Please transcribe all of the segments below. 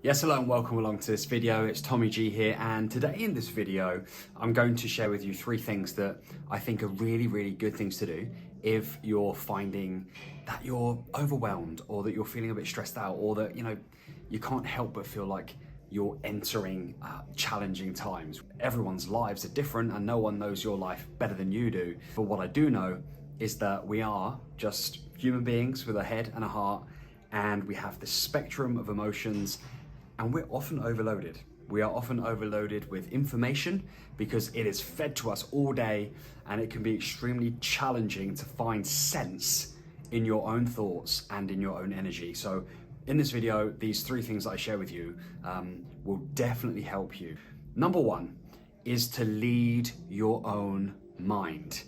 Yes, hello and welcome along to this video. It's Tommy G here, and today in this video I'm going to share with you three things that I think are really good things to do if you're finding that you're overwhelmed, or that you're feeling a bit stressed out, or that you can't help but feel like you're entering challenging times. Everyone's lives are different and no one knows your life better than you do. But what I do know is that we are just human beings with a head and a heart, and we have this spectrum of emotions. And we're often overloaded. We are often overloaded with information because it is fed to us all day, and it can be extremely challenging to find sense in your own thoughts and in your own energy. So in this video, these three things that I share with you will definitely help you. Number one is to lead your own mind.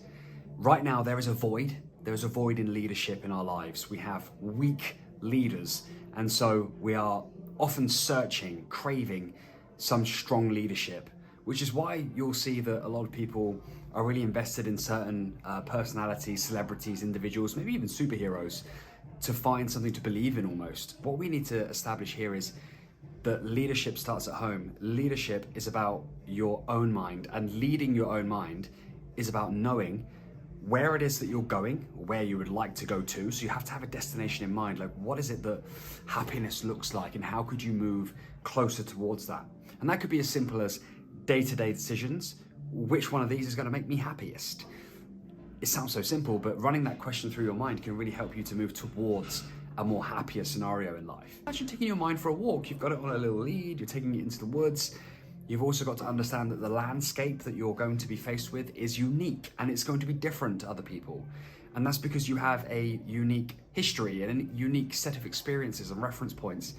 Right now, there is a void. There's a void in leadership in our lives. We have weak leaders, and so we are often searching, craving some strong leadership, which is why you'll see that a lot of people are really invested in certain personalities, celebrities, individuals, maybe even superheroes, to find something to believe in almost. What we need to establish here is that leadership starts at home. Leadership is about your own mind, and leading your own mind is about knowing where it is that you're going, where you would like to go to. So you have to have a destination in mind, like what is it that happiness looks like, and how could you move closer towards that? And that could be as simple as day-to-day decisions. Which one of these is going to make me happiest? It sounds so simple, but running that question through your mind can really help you to move towards a more happier scenario in life. Imagine taking your mind for a walk. You've got it on a little lead, you're taking it into the woods. You've also got to understand that the landscape that you're going to be faced with is unique, and it's going to be different to other people. And that's because you have a unique history and a unique set of experiences and reference points.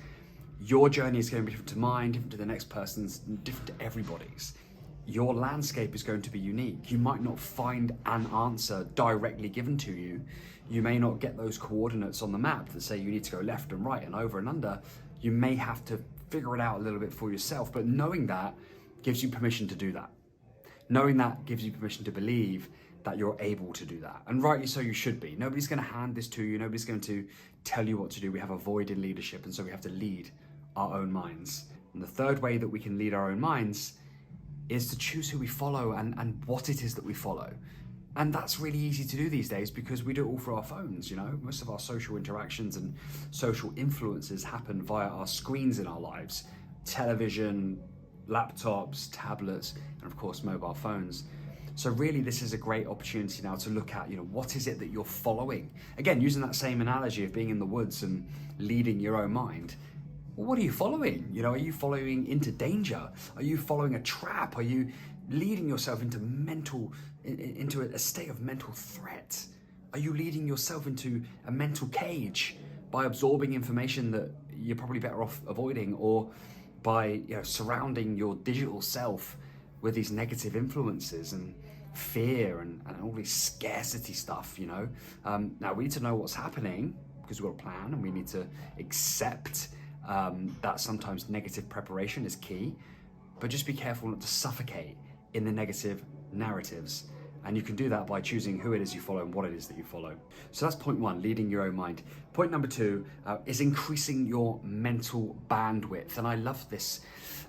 Your journey is going to be different to mine, different to the next person's, different to everybody's. Your landscape is going to be unique. You might not find an answer directly given to you. You may not get those coordinates on the map that say you need to go left and right and over and under. You may have to figure it out a little bit for yourself, but knowing that gives you permission to do that. Knowing that gives you permission to believe that you're able to do that. And rightly so, you should be. Nobody's going to hand this to you. Nobody's going to tell you what to do. We have a void in leadership, and so we have to lead our own minds. And the third way that we can lead our own minds is to choose who we follow and what it is that we follow. And that's really easy to do these days because we do it all through our phones. Most of our social interactions and social influences happen via our screens in our lives: television, laptops, tablets, and of course mobile phones. So really, this is a great opportunity now to look at, what is it that you're following? Again, using that same analogy of being in the woods and leading your own mind. Well, what are you following? Are you following into danger? Are you following a trap? Are you leading yourself into a state of mental threat? Are you leading yourself into a mental cage by absorbing information that you're probably better off avoiding, or by surrounding your digital self with these negative influences and fear and all this scarcity stuff? Now we need to know what's happening because we've got a plan, and we need to accept that sometimes negative preparation is key, but just be careful not to suffocate in the negative narratives. And you can do that by choosing who it is you follow and what it is that you follow. So that's point one, leading your own mind. Point number two is increasing your mental bandwidth. And I love this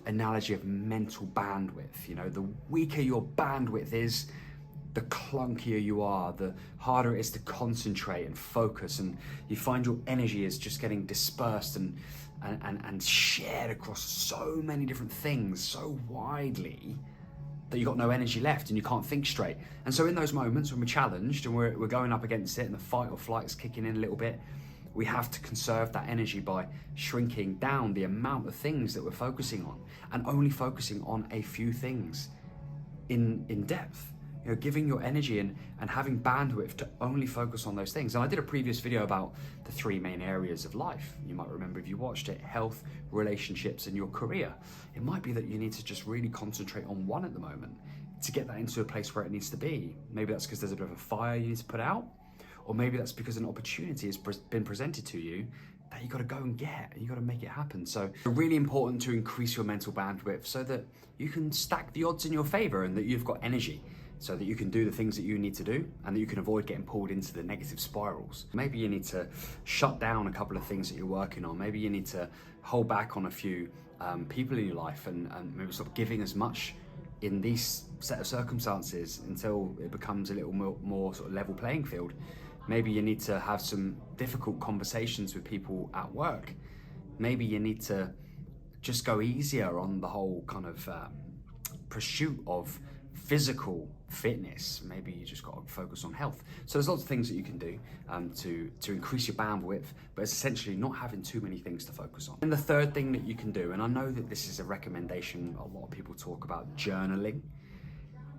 analogy of mental bandwidth. The weaker your bandwidth is, the clunkier you are, the harder it is to concentrate and focus, and you find your energy is just getting dispersed and shared across so many different things so widely that you've got no energy left and you can't think straight. And so in those moments when we're challenged and we're going up against it and the fight or flight's kicking in a little bit, we have to conserve that energy by shrinking down the amount of things that we're focusing on, and only focusing on a few things in depth. Giving your energy and having bandwidth to only focus on those things. And I did a previous video about the three main areas of life. You might remember if you watched it: health, relationships, and your career. It might be that you need to just really concentrate on one at the moment to get that into a place where it needs to be. Maybe that's because there's a bit of a fire you need to put out, or maybe that's because an opportunity has been presented to you that you got to go and get, and you got to make it happen. So it's really important to increase your mental bandwidth so that you can stack the odds in your favor and that you've got energy so that you can do the things that you need to do and that you can avoid getting pulled into the negative spirals. Maybe you need to shut down a couple of things that you're working on. Maybe you need to hold back on a few people in your life and maybe stop giving as much in these set of circumstances until it becomes a little more sort of level playing field. Maybe you need to have some difficult conversations with people at work. Maybe you need to just go easier on the whole kind of pursuit of physical fitness. Maybe you just got to focus on health. So there's lots of things that you can do to increase your bandwidth, but it's essentially not having too many things to focus on. And the third thing that you can do, and I know that this is a recommendation, a lot of people talk about journaling.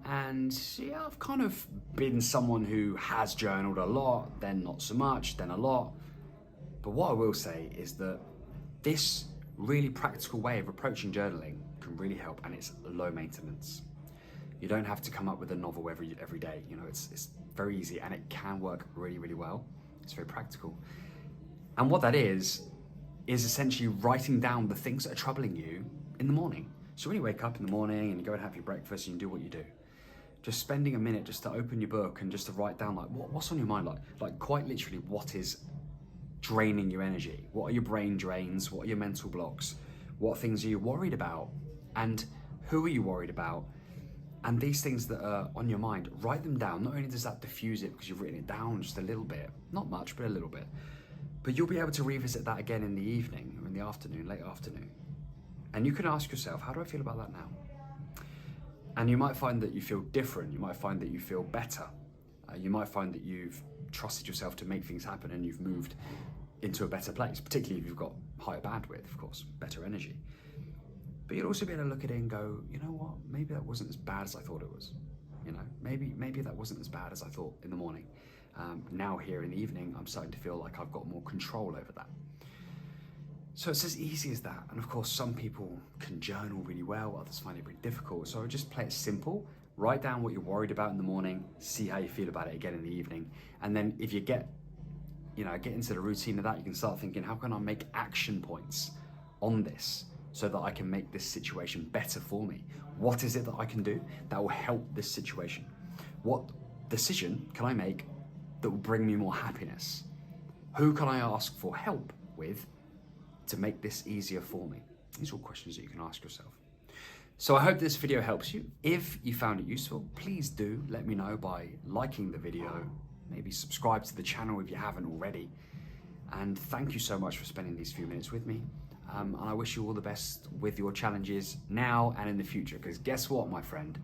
And yeah, I've kind of been someone who has journaled a lot, then not so much, then a lot. But what I will say is that this really practical way of approaching journaling can really help, and it's low maintenance. You don't have to come up with a novel every day. You know, it's very easy and it can work really, really well. It's very practical. And what that is essentially writing down the things that are troubling you in the morning. So when you wake up in the morning and you go and have your breakfast and you do what you do, just spending a minute just to open your book and just to write down like what's on your mind, like quite literally what is draining your energy. What are your brain drains? What are your mental blocks? What things are you worried about? And who are you worried about? And these things that are on your mind, write them down. Not only does that diffuse it because you've written it down just a little bit, not much, but a little bit, but you'll be able to revisit that again in the evening or in the afternoon, late afternoon. And you can ask yourself, how do I feel about that now? And you might find that you feel different. You might find that you feel better. You might find that you've trusted yourself to make things happen and you've moved into a better place, particularly if you've got higher bandwidth, of course, better energy. But you'll also be able to look at it and go, you know what, maybe that wasn't as bad as I thought it was. You know, maybe that wasn't as bad as I thought in the morning. Now here in the evening, I'm starting to feel like I've got more control over that. So it's as easy as that. And of course, some people can journal really well, others find it really difficult. So I would just play it simple, write down what you're worried about in the morning, see how you feel about it again in the evening. And then if you get into the routine of that, you can start thinking, how can I make action points on this so that I can make this situation better for me? What is it that I can do that will help this situation? What decision can I make that will bring me more happiness? Who can I ask for help with to make this easier for me? These are all questions that you can ask yourself. So I hope this video helps you. If you found it useful, please do let me know by liking the video, maybe subscribe to the channel if you haven't already. And thank you so much for spending these few minutes with me. And I wish you all the best with your challenges now and in the future, because guess what, my friend?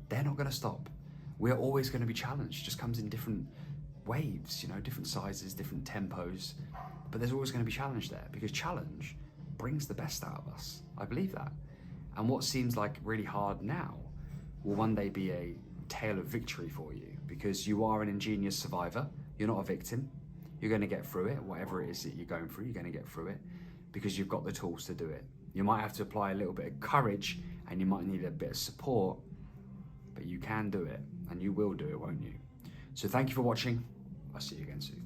They're not gonna stop. We're always gonna be challenged. It just comes in different waves, you know, different sizes, different tempos, but there's always gonna be challenge there, because challenge brings the best out of us. I believe that. And what seems like really hard now will one day be a tale of victory for you, because you are an ingenious survivor. You're not a victim. You're gonna get through it. Whatever it is that you're going through, you're gonna get through it, because you've got the tools to do it. You might have to apply a little bit of courage and you might need a bit of support, but you can do it and you will do it, won't you? So thank you for watching. I'll see you again soon.